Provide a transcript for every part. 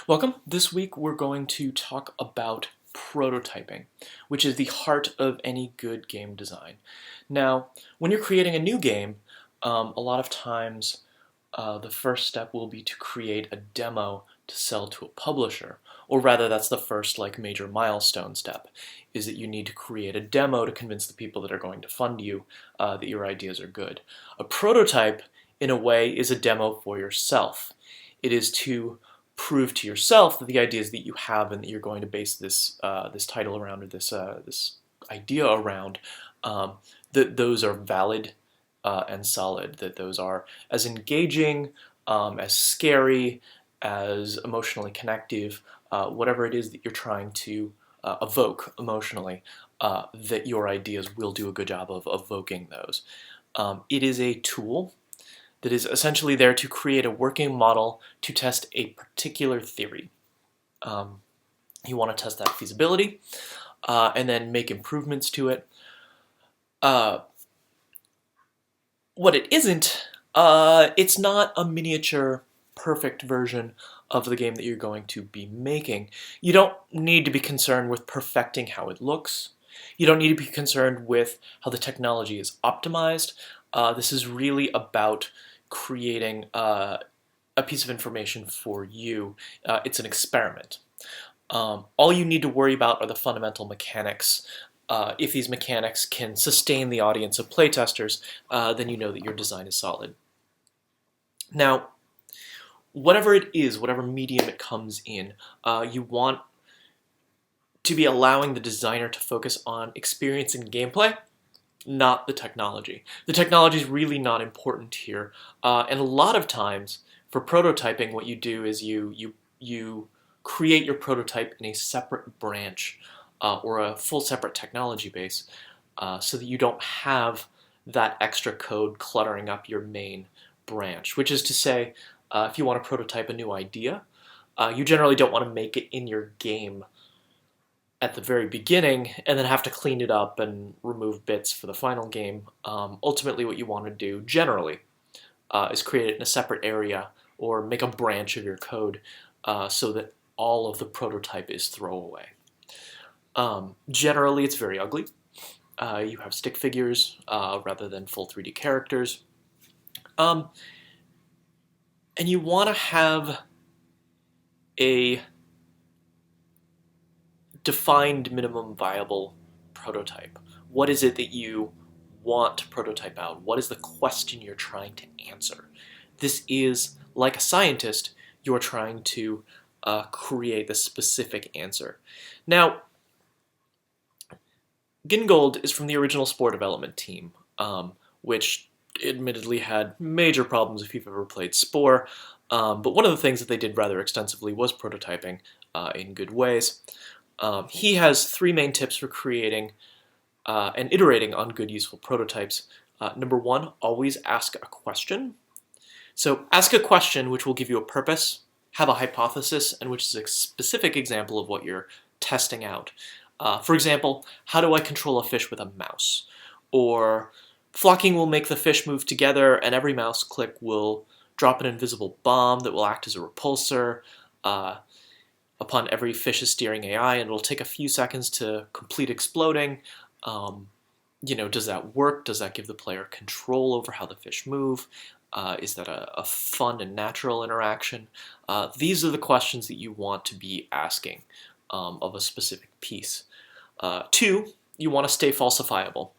Welcome. This week we're going to talk about prototyping, which is the heart of any good game design. Now, when you're creating a new game, a lot of times the first step will be to create a demo to sell to a publisher. Or rather, that's the first major milestone step, is that you need to create a demo to convince the people that are going to fund you that your ideas are good. A prototype, in a way, is a demo for yourself. It is to prove to yourself that the ideas that you have and that you're going to base this title around, or this idea around, that those are valid and solid, that those are as engaging, as scary, as emotionally connective, whatever it is that you're trying to evoke emotionally, that your ideas will do a good job of evoking those. It is a tool that is essentially there to create a working model to test a particular theory. You want to test that feasibility and then make improvements to it. What it isn't, it's not a miniature perfect version of the game that you're going to be making. You don't need to be concerned with perfecting how it looks. You don't need to be concerned with how the technology is optimized. This is really about creating a piece of information for you. It's an experiment. All you need to worry about are the fundamental mechanics. If these mechanics can sustain the audience of playtesters, then you know that your design is solid. Now, whatever it is, whatever medium it comes in, you want to be allowing the designer to focus on experience and gameplay, not the technology. The technology is really not important here, and a lot of times for prototyping, what you do is you create your prototype in a separate branch or a full separate technology base, so that you don't have that extra code cluttering up your main branch. Which is to say, if you want to prototype a new idea, you generally don't want to make it in your game at the very beginning and then have to clean it up and remove bits for the final game. Ultimately, what you want to do generally is create it in a separate area or make a branch of your code so that all of the prototype is throwaway. Generally, it's very ugly. You have stick figures rather than full 3D characters. And you want to have a defined minimum viable prototype. What is it that you want to prototype out? What is the question you're trying to answer? This is, like a scientist, you're trying to create the specific answer. Now, Gingold is from the original Spore development team, which admittedly had major problems if you've ever played Spore, but one of the things that they did rather extensively was prototyping in good ways. He has three main tips for creating and iterating on good, useful prototypes. Number one, always ask a question. So ask a question which will give you a purpose, have a hypothesis, and which is a specific example of what you're testing out. For example, how do I control a fish with a mouse? Or flocking will make the fish move together, and every mouse click will drop an invisible bomb that will act as a repulsor upon every fish's steering AI, and it'll take a few seconds to complete exploding. Does that work? Does that give the player control over how the fish move? Is that a fun and natural interaction? These are the questions that you want to be asking of a specific piece. Two, you want to stay falsifiable.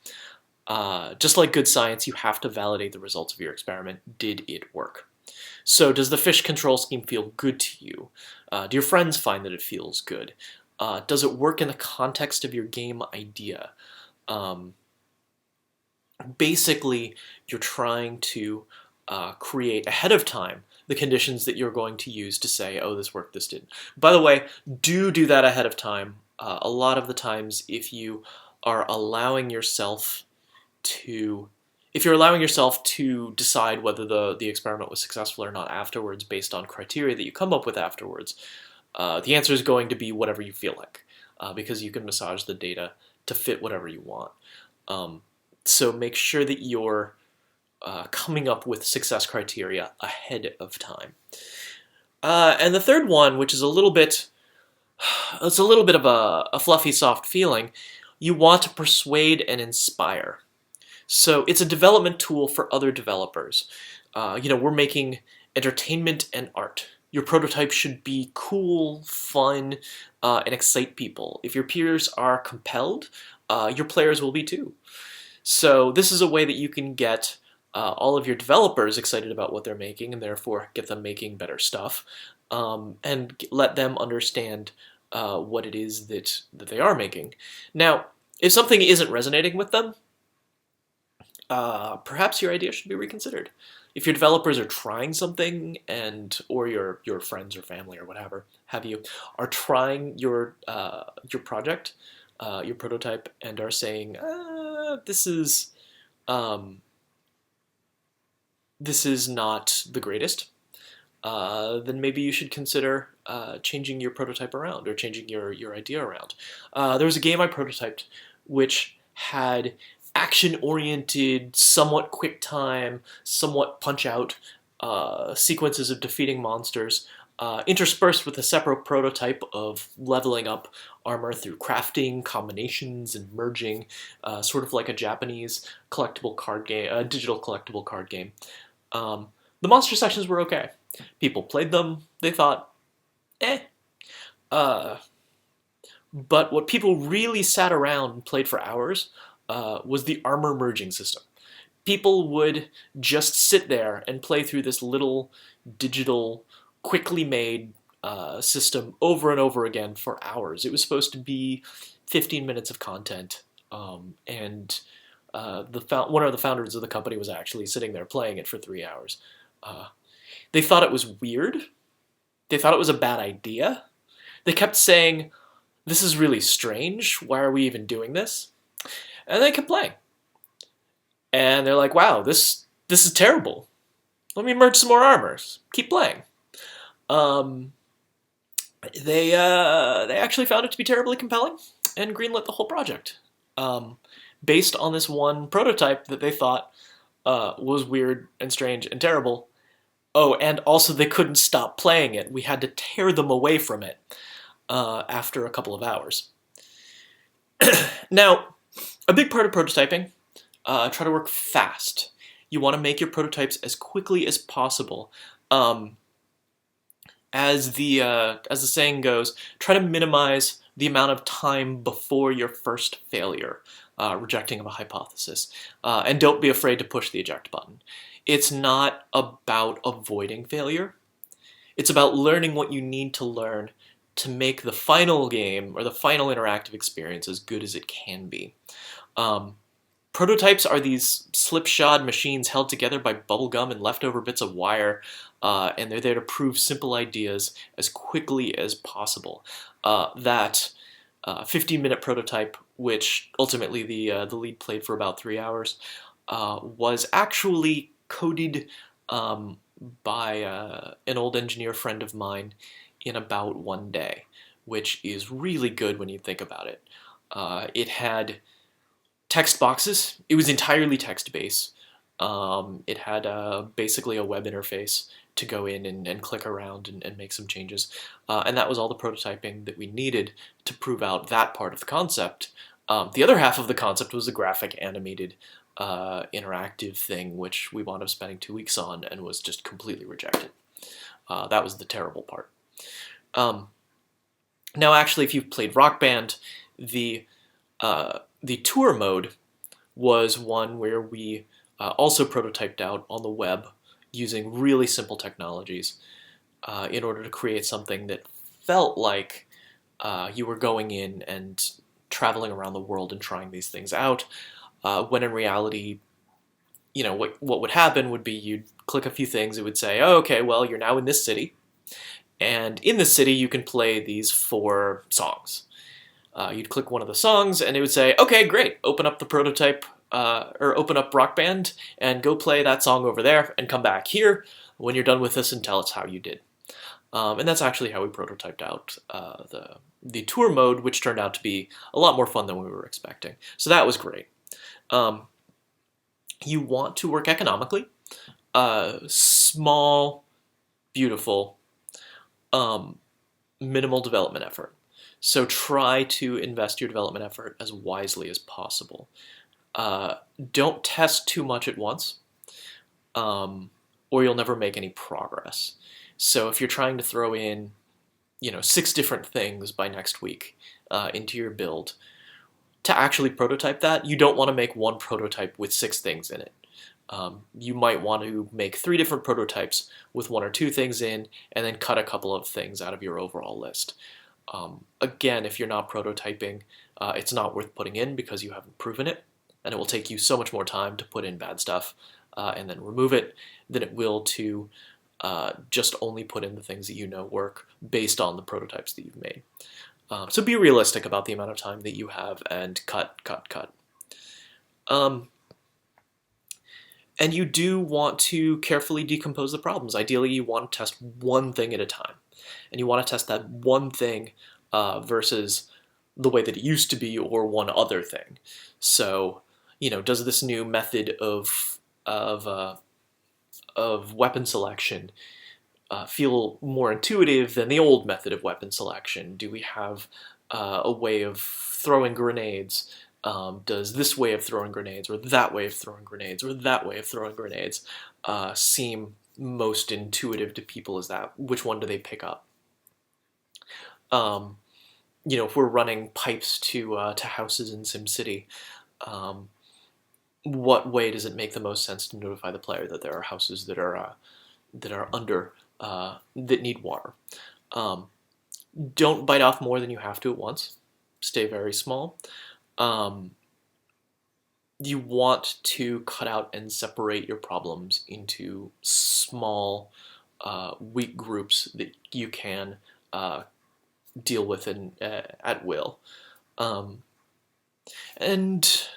Just like good science, you have to validate the results of your experiment. Did it work? So does the fish control scheme feel good to you? Do your friends find that it feels good? Does it work in the context of your game idea? Basically, you're trying to create ahead of time the conditions that you're going to use to say, oh, this worked, this didn't. By the way, do that ahead of time. A lot of the times, if you are allowing yourself to decide whether the experiment was successful or not afterwards based on criteria that you come up with afterwards, the answer is going to be whatever you feel like, because you can massage the data to fit whatever you want. So make sure that you're coming up with success criteria ahead of time. And the third one, which is it's a little bit of a fluffy, soft feeling, you want to persuade and inspire. So it's a development tool for other developers. We're making entertainment and art. Your prototype should be cool, fun, and excite people. If your peers are compelled, your players will be too. So this is a way that you can get all of your developers excited about what they're making and therefore get them making better stuff, and let them understand what it is that they are making. Now, if something isn't resonating with them, perhaps your idea should be reconsidered. If your developers are trying something or your friends or family or whatever have you are trying your project, your prototype, and are saying um, this is not the greatest, then maybe you should consider changing your prototype around or changing your idea around. There was a game I prototyped which had action-oriented, somewhat quick time, somewhat punch-out sequences of defeating monsters, interspersed with a separate prototype of leveling up armor through crafting, combinations, and merging, sort of like a Japanese collectible card game, a digital collectible card game. The monster sections were okay. People played them. They thought, eh. Uh, but what people really sat around and played for hours was the armor merging system. People would just sit there and play through this little digital, quickly made system over and over again for hours. It was supposed to be 15 minutes of content, and one of the founders of the company was actually sitting there playing it for 3 hours. They thought it was weird. They thought it was a bad idea. They kept saying, "This is really strange. Why are we even doing this?" And they kept playing. And they're like, "Wow, this is terrible. Let me merge some more armors. Keep playing." Um, they actually found it to be terribly compelling and greenlit the whole project, based on this one prototype that they thought was weird and strange and terrible. Oh, and also they couldn't stop playing it. We had to tear them away from it after a couple of hours. Now, a big part of prototyping, try to work fast. You want to make your prototypes as quickly as possible. As the saying goes, try to minimize the amount of time before your first failure, rejecting of a hypothesis, and don't be afraid to push the eject button. It's not about avoiding failure. It's about learning what you need to learn to make the final game or the final interactive experience as good as it can be. Prototypes are these slipshod machines held together by bubblegum and leftover bits of wire, and they're there to prove simple ideas as quickly as possible. That 15-minute prototype, which ultimately the lead played for about 3 hours, was actually coded by an old engineer friend of mine in about one day, which is really good when you think about it. It had text boxes. It was entirely text-based. It had basically a web interface to go in and click around and make some changes. And that was all the prototyping that we needed to prove out that part of the concept. The other half of the concept was the graphic animated interactive thing, which we wound up spending 2 weeks on and was just completely rejected. That was the terrible part. Now, actually, if you've played Rock Band, the tour mode was one where we also prototyped out on the web using really simple technologies in order to create something that felt like you were going in and traveling around the world and trying these things out, when in reality, what would happen would be you'd click a few things, it would say, oh, okay, well, you're now in this city, and in this city you can play these 4 songs. You'd click one of the songs, and it would say, okay, great, open up the prototype, or open up Rock Band, and go play that song over there, and come back here when you're done with this and tell us how you did. And that's actually how we prototyped out the tour mode, which turned out to be a lot more fun than we were expecting. So that was great. You want to work economically. Small, beautiful, Um, Minimal development effort. So try to invest your development effort as wisely as possible. Uh, don't test too much at once, um, or you'll never make any progress. So if you're trying to throw in, 6 different things by next week into your build, to actually prototype that, you don't want to make one prototype with 6 things in it. You might want to make 3 different prototypes with 1 or 2 things in, and then cut a couple of things out of your overall list. Again, if you're not prototyping, it's not worth putting in because you haven't proven it, and it will take you so much more time to put in bad stuff and then remove it than it will to just only put in the things that you know work based on the prototypes that you've made. So be realistic about the amount of time that you have and cut, cut, cut. And you do want to carefully decompose the problems. Ideally, you want to test one thing at a time. And you want to test that one thing versus the way that it used to be or one other thing. So, does this new method of weapon selection feel more intuitive than the old method of weapon selection? Do we have a way of throwing grenades? Does this way of throwing grenades, or that way of throwing grenades, or that way of throwing grenades seem most intuitive to people? Is that, which one do they pick up? If we're running pipes to houses in SimCity, what way does it make the most sense to notify the player that there are houses that are under that need water? Don't bite off more than you have to at once. Stay very small. You want to cut out and separate your problems into small, weak groups that you can deal with at will. And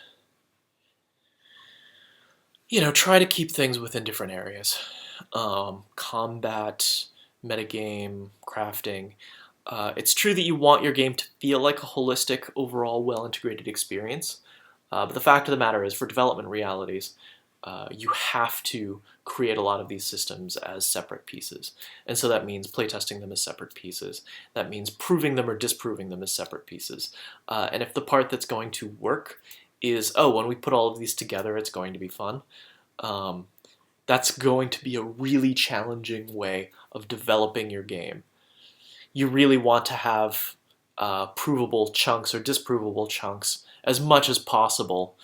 try to keep things within different areas. Combat, metagame, crafting. It's true that you want your game to feel like a holistic, overall, well-integrated experience, but the fact of the matter is, for development realities, you have to create a lot of these systems as separate pieces. And so that means playtesting them as separate pieces. That means proving them or disproving them as separate pieces. And if the part that's going to work is, oh, when we put all of these together, it's going to be fun, that's going to be a really challenging way of developing your game. You really want to have provable chunks or disprovable chunks as much as possible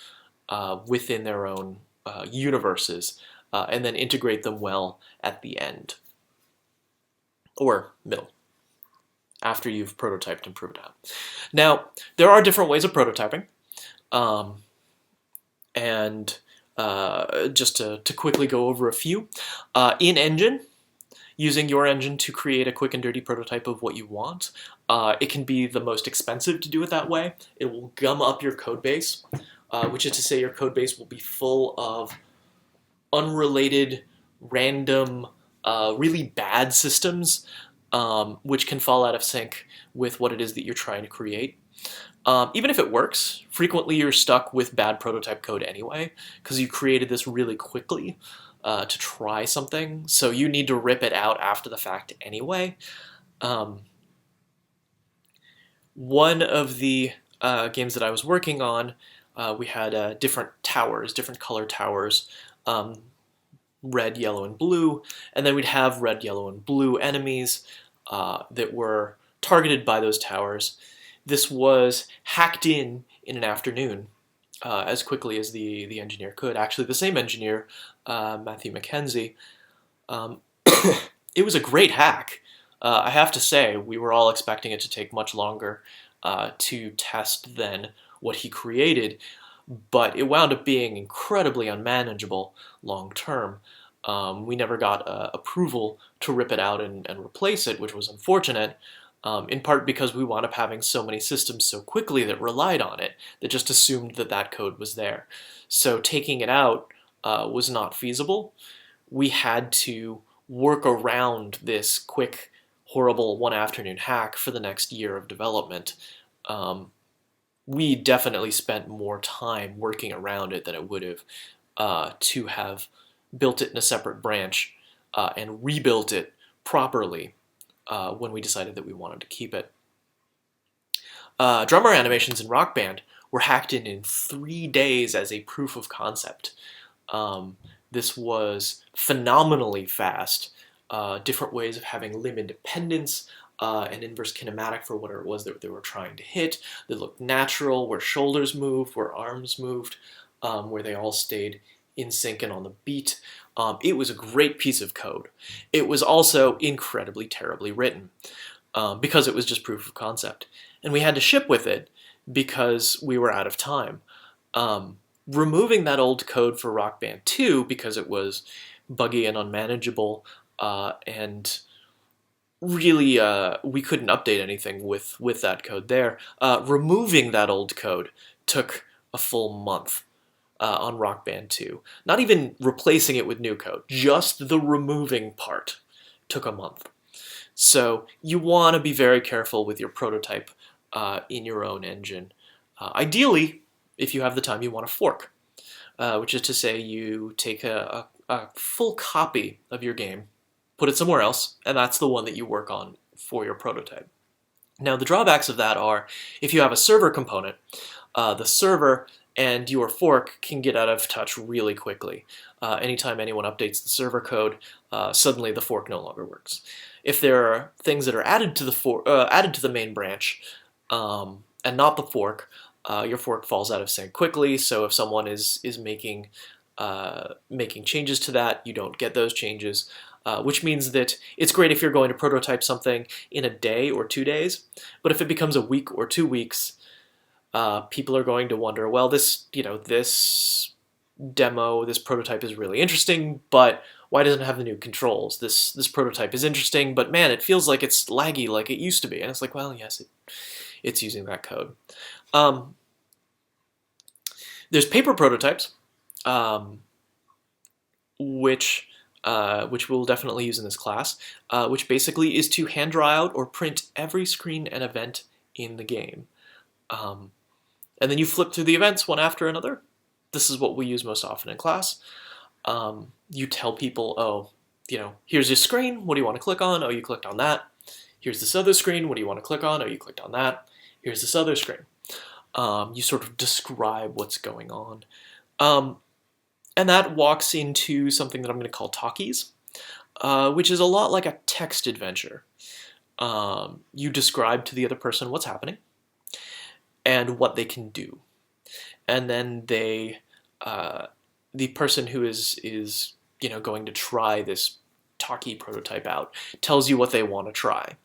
within their own universes, and then integrate them well at the end, or middle, after you've prototyped and proved out. Now, there are different ways of prototyping, and just to quickly go over a few. In-engine, using your engine to create a quick and dirty prototype of what you want. It can be the most expensive to do it that way. It will gum up your code base, which is to say your code base will be full of unrelated, random, really bad systems, which can fall out of sync with what it is that you're trying to create. Even if it works, frequently you're stuck with bad prototype code anyway, because you created this really quickly to try something, so you need to rip it out after the fact anyway. One of the games that I was working on, we had different towers, different color towers, red, yellow, and blue, and then we'd have red, yellow, and blue enemies that were targeted by those towers. This was hacked in an afternoon, as quickly as the engineer could. Actually, the same engineer, Matthew McKenzie. It was a great hack. I have to say, we were all expecting it to take much longer to test than what he created, but it wound up being incredibly unmanageable long term. We never got approval to rip it out and replace it, which was unfortunate. In part because we wound up having so many systems so quickly that relied on it, that just assumed that that code was there. So taking it out was not feasible. We had to work around this quick, horrible one-afternoon hack for the next year of development. We definitely spent more time working around it than it would have to have built it in a separate branch and rebuilt it properly when we decided that we wanted to keep it. Drummer animations in Rock Band were hacked in 3 days as a proof of concept. This was phenomenally fast. Different ways of having limb independence, an inverse kinematic for whatever it was that they were trying to hit, that looked natural, where shoulders moved, where arms moved, where they all stayed in sync and on the beat. It was a great piece of code. It was also incredibly terribly written because it was just proof of concept. And we had to ship with it because we were out of time. Removing that old code for Rock Band 2 because it was buggy and unmanageable and really we couldn't update anything with that code there. Removing that old code took a full month on Rock Band 2. Not even replacing it with new code, just the removing part took a month. So you want to be very careful with your prototype in your own engine. Ideally, if you have the time, you want to fork, which is to say you take a full copy of your game, put it somewhere else, and that's the one that you work on for your prototype. Now, the drawbacks of that are, if you have a server component, the server and your fork can get out of touch really quickly. Anytime anyone updates the server code, suddenly the fork no longer works. If there are things that are added to the main branch and not the fork, your fork falls out of sync quickly. So if someone is making changes to that, you don't get those changes. Which means that it's great if you're going to prototype something in a day or 2 days, but if it becomes a week or 2 weeks, people are going to wonder, well, this demo, this prototype is really interesting, but why doesn't it have the new controls? This prototype is interesting, but man, it feels like it's laggy like it used to be. And it's like, well, yes, it's using that code. There's paper prototypes, which we'll definitely use in this class, which basically is to hand draw out or print every screen and event in the game. And then you flip through the events one after another. This is what we use most often in class. You tell people, oh, here's your screen, what do you want to click on? Oh, you clicked on that. Here's this other screen, what do you want to click on? Oh, you clicked on that. Here's this other screen. You sort of describe what's going on. And that walks into something that I'm going to call talkies, which is a lot like a text adventure. You describe to the other person what's happening and what they can do. And then the person who is going to try this talkie prototype out tells you what they want to try.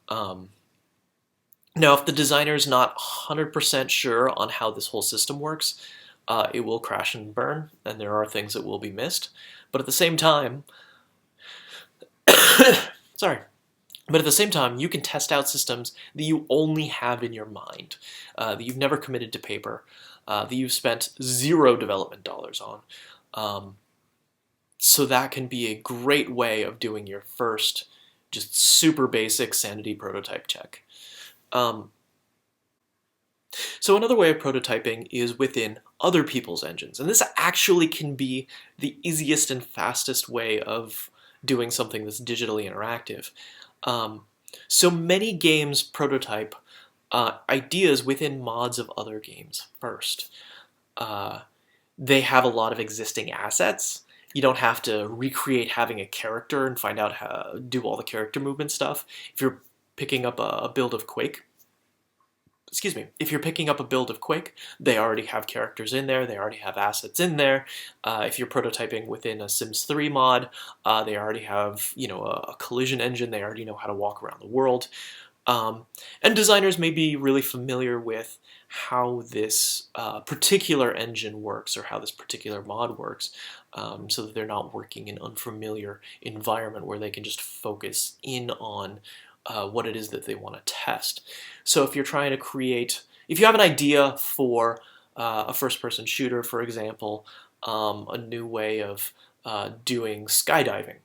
Now, if the designer is not 100% sure on how this whole system works, it will crash and burn, and there are things that will be missed. But at the same time, sorry. But at the same time, you can test out systems that you only have in your mind, that you've never committed to paper, that you've spent zero development dollars on. So that can be a great way of doing your first, just super basic sanity prototype check. So another way of prototyping is within other people's engines. And this actually can be the easiest and fastest way of doing something that's digitally interactive. So many games prototype ideas within mods of other games first. They have a lot of existing assets. You don't have to recreate having a character and find out how to do all the character movement stuff. If you're picking up a build of Quake, if you're picking up a build of Quake, they already have characters in there, they already have assets in there. If you're prototyping within a Sims 3 mod, they already have, a collision engine, they already know how to walk around the world. And designers may be really familiar with how this particular engine works or how this particular mod works, so that they're not working in an unfamiliar environment where they can just focus in on what it is that they want to test. So if you're trying to if you have an idea for a first-person shooter, for example, a new way of doing skydiving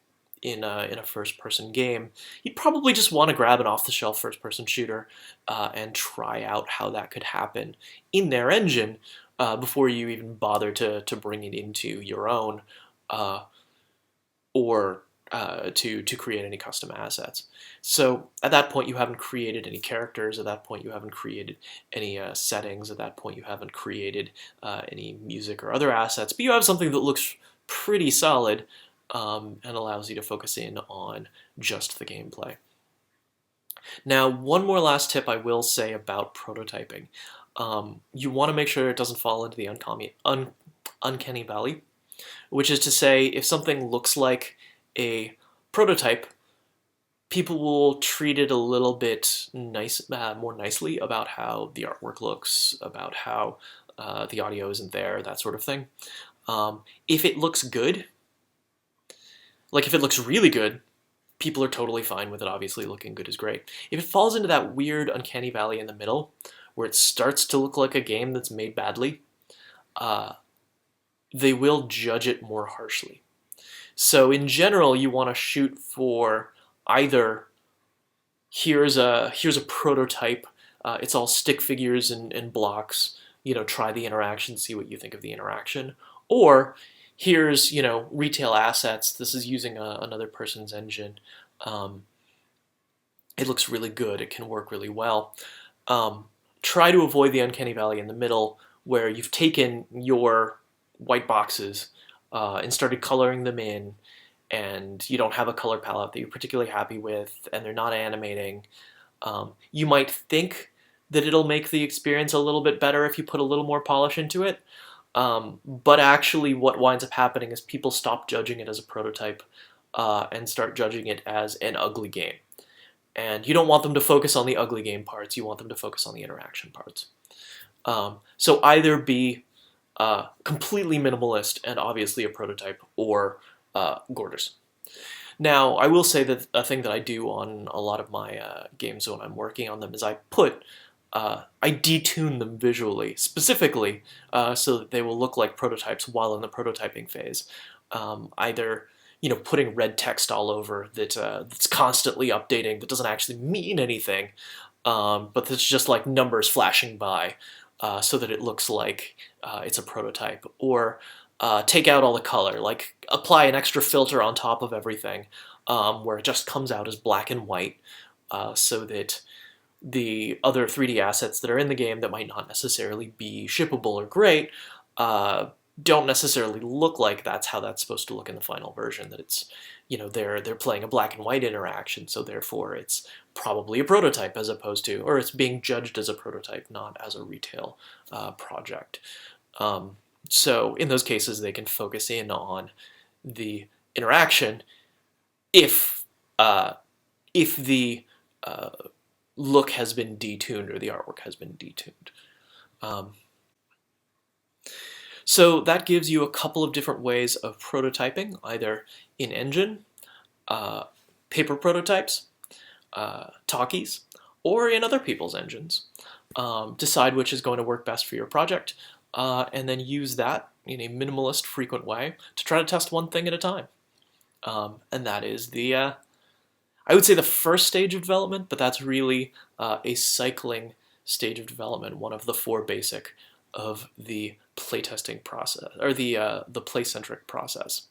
in a first-person game, you'd probably just want to grab an off-the-shelf first-person shooter and try out how that could happen in their engine before you even bother to bring it into your own, or to create any custom assets. So at that point, you haven't created any characters. At that point, you haven't created any settings. At that point, you haven't created any music or other assets. But you have something that looks pretty solid and allows you to focus in on just the gameplay. Now, one more last tip I will say about prototyping. You want to make sure it doesn't fall into the uncanny valley, which is to say, if something looks like a prototype, people will treat it a little bit more nicely about how the artwork looks, about how the audio isn't there, that sort of thing. If it looks good, like if it looks really good, people are totally fine with it. Obviously, looking good is great. If it falls into that weird uncanny valley in the middle, where it starts to look like a game that's made badly, they will judge it more harshly. So in general, you want to shoot for either here's a prototype, it's all stick figures and blocks, try the interaction, see what you think of the interaction, or here's retail assets, this is using another person's engine, it looks really good, it can work really well. Try to avoid the uncanny valley in the middle, where you've taken your white boxes and started coloring them in, and you don't have a color palette that you're particularly happy with, and they're not animating. You might think that it'll make the experience a little bit better if you put a little more polish into it, but actually what winds up happening is people stop judging it as a prototype and start judging it as an ugly game. And you don't want them to focus on the ugly game parts, you want them to focus on the interaction parts. So either be completely minimalist and obviously a prototype, or Gorders. Now, I will say that a thing that I do on a lot of my games when I'm working on them is I detune them visually, specifically so that they will look like prototypes while in the prototyping phase. Either putting red text all over that's constantly updating, that doesn't actually mean anything, but that's just like numbers flashing by, so that it looks like it's a prototype. Or take out all the color, like apply an extra filter on top of everything, where it just comes out as black and white, so that the other 3D assets that are in the game that might not necessarily be shippable or great don't necessarily look like that's how that's supposed to look in the final version, that it's, they're playing a black and white interaction, so therefore it's probably a prototype as opposed to, or it's being judged as a prototype, not as a retail project. So in those cases, they can focus in on the interaction if the look has been detuned or the artwork has been detuned. So that gives you a couple of different ways of prototyping, either in engine, paper prototypes, talkies, or in other people's engines. Decide which is going to work best for your project, and then use that in a minimalist, frequent way to try to test one thing at a time. And that is I would say the first stage of development, but that's really a cycling stage of development, one of the 4 basic of the playtesting process, or the play-centric process.